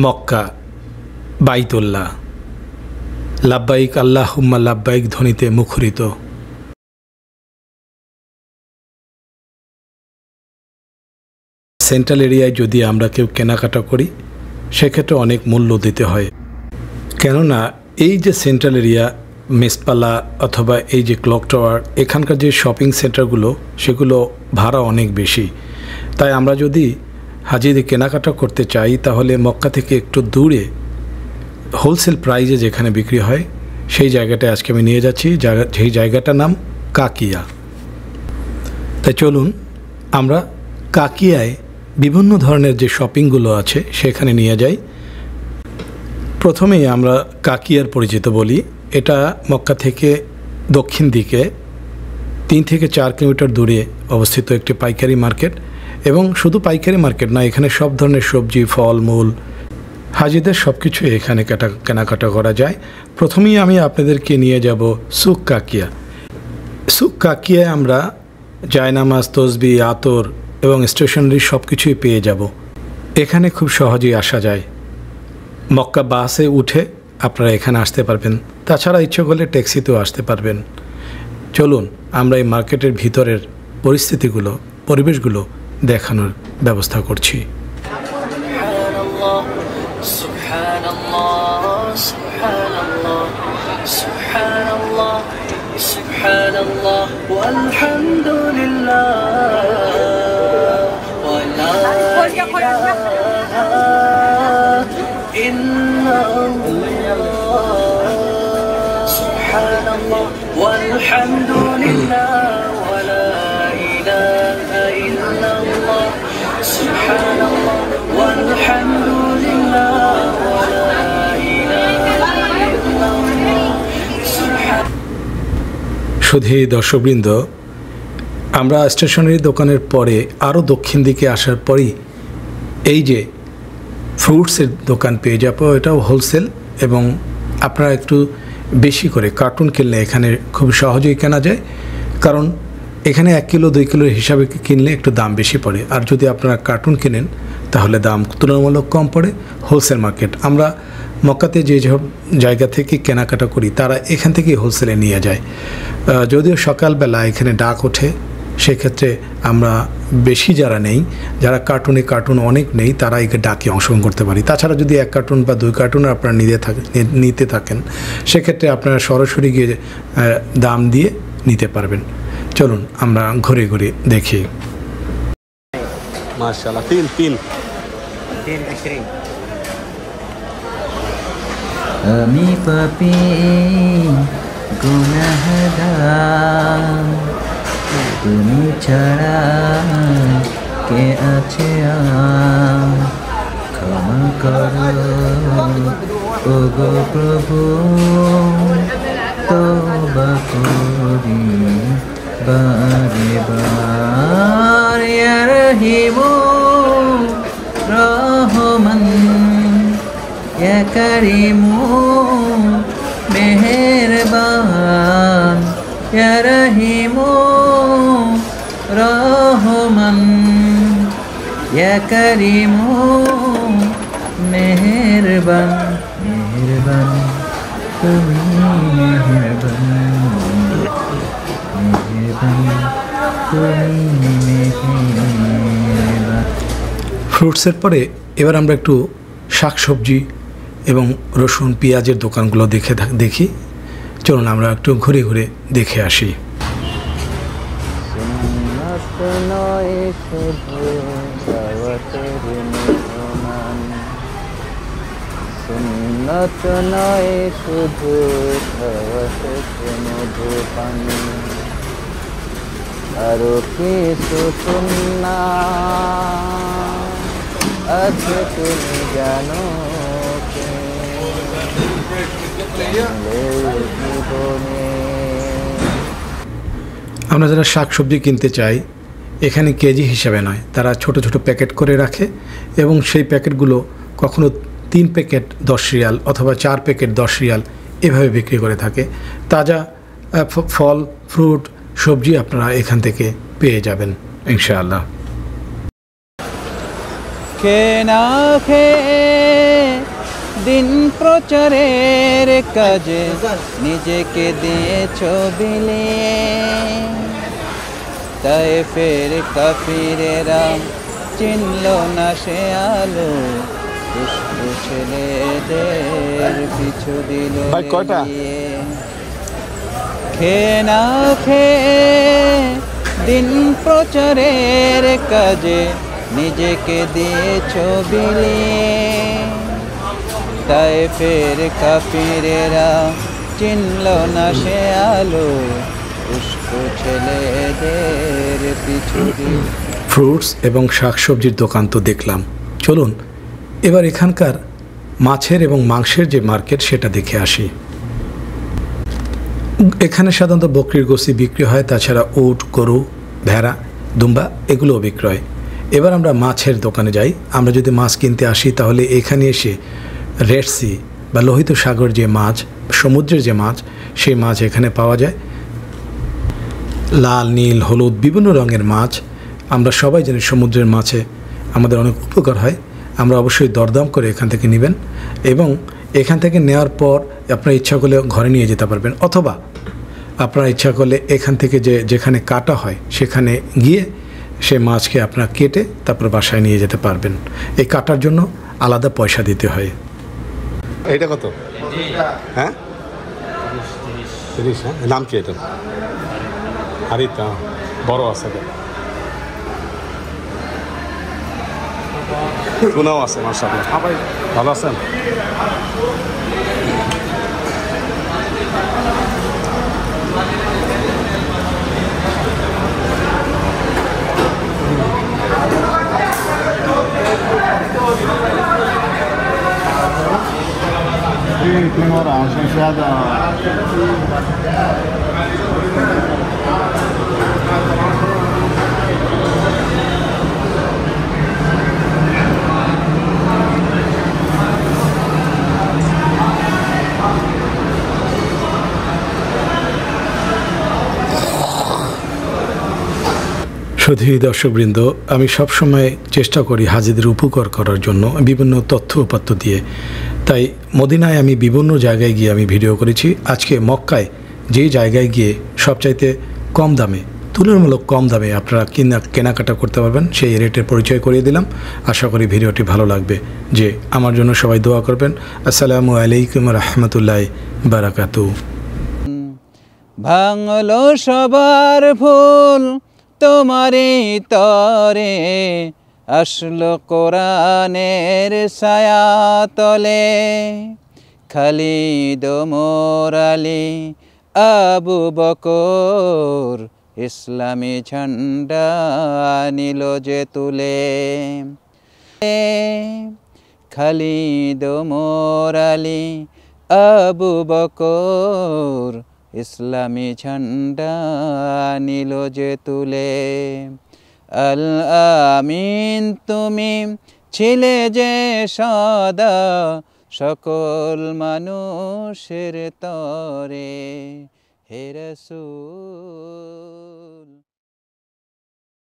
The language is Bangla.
মক্কা, বাইতুল্লাহ, লাব্বাইক আল্লাহুম্মা লাব্বাইক ধ্বনিতে মুখরিত। সেন্ট্রাল এরিয়ায় যদি আমরা কেউ কেনাকাটা করি সেক্ষেত্রে অনেক মূল্য দিতে হয়, কেননা এই যে সেন্ট্রাল এরিয়া মেসপালা অথবা এই যে ক্লক টাওয়ার, এখানকার যে শপিং সেন্টারগুলো সেগুলো ভাড়া অনেক বেশি। তাই আমরা যদি হাজিদের কেনাকাটা করতে চাই তাহলে মক্কা থেকে একটু দূরে হোলসেল প্রাইজে যেখানে বিক্রি হয় সেই জায়গাটায় আজকে আমি নিয়ে যাচ্ছি। সেই জায়গাটার নাম কাকিয়া। তাই চলুন আমরা কাকিয়ায় বিভিন্ন ধরনের যে শপিংগুলো আছে সেখানে নিয়ে যাই। প্রথমেই আমরা কাকিয়ার পরিচিত বলি। এটা মক্কা থেকে দক্ষিণ দিকে 3 থেকে 4 কিলোমিটার দূরে অবস্থিত একটি পাইকারি মার্কেট, এবং শুধু পাইকারি মার্কেট না, এখানে সব ধরনের সবজি, ফল মূল, হাজিদের সব কিছু এখানে কেনাকাটা করা যায়। প্রথমেই আমি আপনাদেরকে নিয়ে যাব সুক কাকিয়া। সুক কাকিয়ায় আমরা জায়নামাজ, তসবি, আতর এবং স্টেশনারি সব কিছুই পেয়ে যাব। এখানে খুব সহজেই আসা যায়। মক্কা বাসে উঠে আপনারা এখানে আসতে পারবেন, তাছাড়া ইচ্ছে করলে ট্যাক্সিতেও আসতে পারবেন। চলুন আমরা এই মার্কেটের ভিতরের পরিস্থিতিগুলো, পরিবেশগুলো দেখানোর ব্যবস্থা করছি। والحمد لله ولا إله إلا الله سبحان الله والحمد لله ولا إله إلا الله سبحان। শুধু দর্শকবৃন্দ, আমরা স্টেশনারি দোকানের পরে আরও দক্ষিণ দিকে আসার পরই এই যে ফ্রুটসের দোকান পেয়ে যাবো। এটাও হোলসেল, এবং আপনারা একটু বেশি করে কার্টুন কিনলে এখানে খুব সহজেই কেনা যায়, কারণ এখানে 1 কিলো 2 কিলোর হিসাবে কিনলে একটু দাম বেশি পড়ে, আর যদি আপনারা কার্টুন কেনেন তাহলে দাম তুলনামূলক কম পড়ে। হোলসেল মার্কেট, আমরা মক্কাতে যে সব জায়গা থেকে কেনাকাটা করি তারা এখান থেকেই হোলসেলে নিয়ে যায়। যদিও সকালবেলা এখানে ডাক ওঠে, সেক্ষেত্রে আমরা বেশি যারা নেই, যারা কার্টুন অনেক নেই, তারা একে ডাকে অংশগ্রহণ করতে পারি। তাছাড়া যদি 1 কার্টুন বা 2 কার্টুন আপনারা নিতে থাকেন সেক্ষেত্রে আপনারা সরাসরি গিয়ে দাম দিয়ে নিতে পারবেন। চলুন আমরা ঘুরে ঘুরে দেখি। মাশাআল্লাহ, তিন 20 আমি পাপী গুনাহগার, তুমি ছাড়া কে আছে আর, ক্ষমা করো ওগো প্রভু, তওবা করি বারে বার। ইয়া রহিমু রহমান, ইয়া করিমু মেহেরবান, ইয়া রহিমু রহমান, ইয়া করিমু মেহেরবান। মেহেরবান তুমি, মেহেরবান, মেহেরবান তুমি, মেহেরবান। ফ্রুটসের পরে এবার আমরা একটু শাকসবজি এবং রসুন, পেঁয়াজের দোকানগুলো দেখি। চলুন আমরা একটু ঘুরে ঘুরে দেখে আসি। সুন্নত নয় শুধু মধুপান, আরো কিছু সুন্নাত আছে তুমি জানো জীবনে। আমরা যারা শাকসবজি কিনতে চাই এখানে কেজি হিসাবে নয়, তারা ছোট ছোট প্যাকেট করে রাখে, এবং সেই প্যাকেটগুলো কখনো 3 প্যাকেট 10 রিয়াল অথবা 4 প্যাকেট 10 রিয়াল এভাবে বিক্রি করে থাকে। তাজা ফল, ফ্রুট, সবজি আপনারা এখান থেকে পেয়ে যাবেন ইনশাআল্লাহ। খেয়ে না খেয়ে দিন প্রচারের কাজে নিজেকে দিয়েছো বিলিয়ে। তায়েফের কাফিরেরা চিনল না সে আলো, দুষ্ট ছেলেদের পিছু দিল লেলিয়ে। খেয়ে না খেয়ে দিন প্রচারের কাজে নিজেকে দিয়েছো বিলিয়ে। তায়েফের কাফিরেরা চিনল না সে আলো, দুষ্ট ছেলেদের পিছু দিল। ফ্রুটস এবং শাকসবজির দোকান তো দেখলাম, চলুন এবার এখানকার মাছের এবং মাংসের যে মার্কেট সেটা দেখে আসি। এখানে সাধারণত বকরির গোশত বিক্রি হয়, তাছাড়া উট, গরু, ভেড়া, দুম্বা এগুলোও বিক্রয়। এবার আমরা মাছের দোকানে যাই। আমরা যদি মাছ কিনতে আসি তাহলে এখানে এসে রেড সি বা লোহিত সাগর যে মাছ, সমুদ্রের যে মাছ, সেই মাছ এখানে পাওয়া যায়। লাল, নীল, হলুদ বিভিন্ন রঙের মাছ। আমরা সবাই জানি সমুদ্রের মাছে আমাদের অনেক উপকার হয়। আমরা অবশ্যই দরদাম করে এখান থেকে নেবেন এবং এখান থেকে নেওয়ার পর আপনার ইচ্ছা করলে ঘরে নিয়ে যেতে পারবেন, অথবা আপনার ইচ্ছা করলে এখান থেকে যেখানে কাটা হয় সেখানে গিয়ে সে মাছকে আপনার কেটে তারপর বাসায় নিয়ে যেতে পারবেন। এই কাটার জন্য আলাদা পয়সা দিতে হয়। এটা কত? হ্যাঁ 30। হ্যাঁ, নাম কি এটা? হারিতা বড় আছে, টুনাও আছে। মাশাআল্লাহ, ভালো আছেন? في ورا عشان في هذا সুধী দর্শকবৃন্দ, আমি সবসময় চেষ্টা করি হাজিদের উপকার করার জন্য বিভিন্ন তথ্য উপাত্ত দিয়ে। তাই মদিনায় আমি বিভিন্ন জায়গায় গিয়ে আমি ভিডিও করেছি। আজকে মক্কায় যেই জায়গায় গিয়ে সবচাইতে কম দামে, তুলনামূলক কম দামে আপনারা কেনাকাটা করতে পারবেন সেই রেটের পরিচয় করিয়ে দিলাম। আশা করি ভিডিওটি ভালো লাগবে। যে আমার জন্য সবাই দোয়া করবেন। আসসালামু আলাইকুম রহমতুল্লাহ বারাকাতু। ভাঙলো সবার ভুল তোমারই তরে, আসলো কোরআনের ছায়া তলে। খালিদ ওমর আলী আবু বকর ইসলামী ঝান্ডা নিল যে তুলে। খালিদ ওমর আলী আবু বকর ইসলামী ঝান্ডা নিল যে তুলে। আল আমিন তুমি ছিলে যে সদা সকল মানুষের তরে, হে রাসূল।